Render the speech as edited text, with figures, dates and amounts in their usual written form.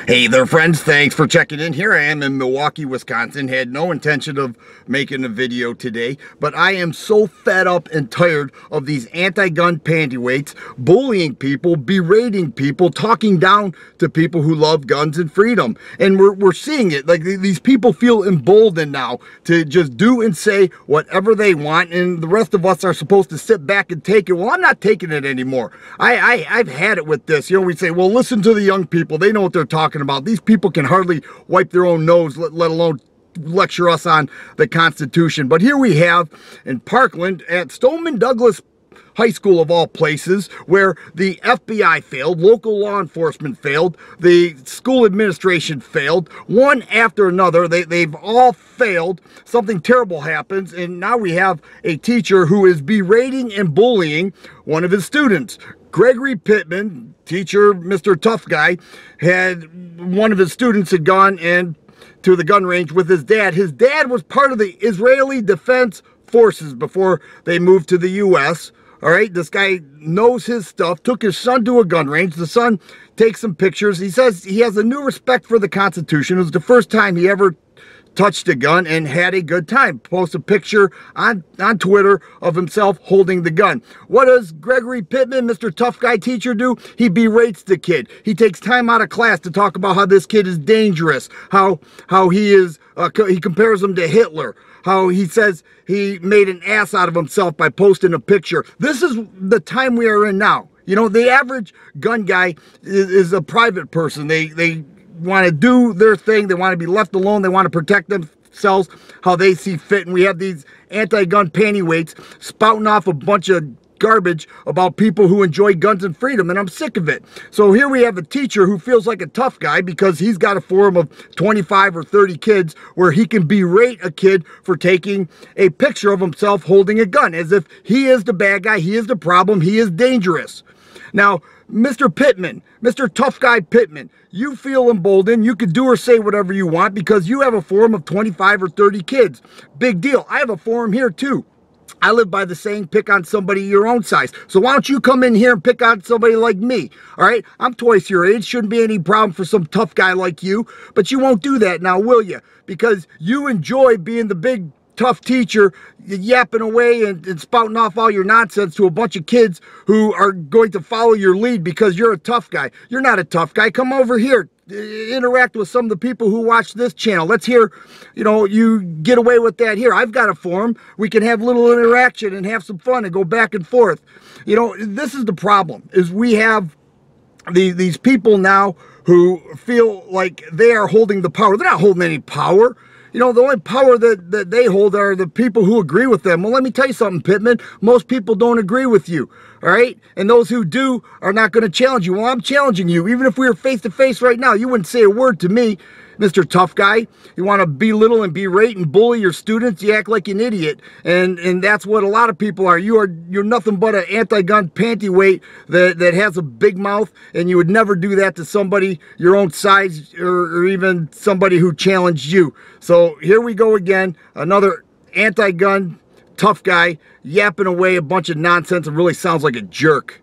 Hey there, friends. Thanks for checking in. Here I am in Milwaukee, Wisconsin. Had no intention of making a video today, but I am so fed up and tired of these anti-gun pantyweights bullying people, berating people, talking down to people who love guns and freedom. And we're seeing it. Like, these people feel emboldened now to just do and say whatever they want, and the rest of us are supposed to sit back and take it. Well, I'm not taking it anymore. I've had it with this. You know, we say, well, listen to the young people. They know what they're talking about. These people can hardly wipe their own nose, let alone lecture us on the Constitution. But here we have in Parkland at Stoneman Douglas High School, of all places, where the FBI failed, local law enforcement failed, the school administration failed, one after another. They've all failed. Something terrible happens, and now we have a teacher who is berating and bullying one of his students. Gregory Pittman, teacher, Mr. Tough Guy, had one of his students had gone in to the gun range with his dad. His dad was part of the Israeli Defense Forces before they moved to the U.S. All right, this guy knows his stuff, took his son to a gun range. The son takes some pictures. He says he has a new respect for the Constitution. It was the first time he ever touched a gun and had a good time. Posts a picture on Twitter of himself holding the gun. What does Gregory Pittman, Mr. Tough Guy teacher, do? He berates the kid. He takes time out of class to talk about how this kid is dangerous, how he is, he compares him to Hitler, how he says he made an ass out of himself by posting a picture. This is the time we are in now. You know, the average gun guy is a private person. They want to do their thing. They want to be left alone. They want to protect themselves how they see fit. And we have these anti-gun pantyweights spouting off a bunch of garbage about people who enjoy guns and freedom, and I'm sick of it. So here we have a teacher who feels like a tough guy because he's got a forum of 25 or 30 kids where he can berate a kid for taking a picture of himself holding a gun, as if he is the bad guy, he is the problem, he is dangerous. Now, Mr. Pittman, Mr. Tough Guy Pittman, you feel emboldened. You can do or say whatever you want because you have a forum of 25 or 30 kids. Big deal. I have a forum here too. I live by the saying, pick on somebody your own size. So why don't you come in here and pick on somebody like me? All right? I'm twice your age. Shouldn't be any problem for some tough guy like you. But you won't do that now, will you? Because you enjoy being the big tough teacher, yapping away and spouting off all your nonsense to a bunch of kids who are going to follow your lead because you're a tough guy. You're not a tough guy. Come over here. Interact with some of the people who watch this channel. Let's hear, you know, you get away with that here. I've got a forum. We can have little interaction and have some fun and go back and forth. You know, this is the problem, is we have these people now who feel like they are holding the power. They're not holding any power. You know, the only power that they hold are the people who agree with them. Well, let me tell you something, Pittman. Most people don't agree with you, all right? And those who do are not going to challenge you. Well, I'm challenging you. Even if we were face-to-face right now, you wouldn't say a word to me, Mr. Tough Guy. You want to belittle and berate and bully your students, you act like an idiot. And that's what a lot of people are. You're nothing but an anti-gun pantyweight that has a big mouth, and you would never do that to somebody your own size or even somebody who challenged you. So here we go again, another anti-gun tough guy yapping away a bunch of nonsense and really sounds like a jerk.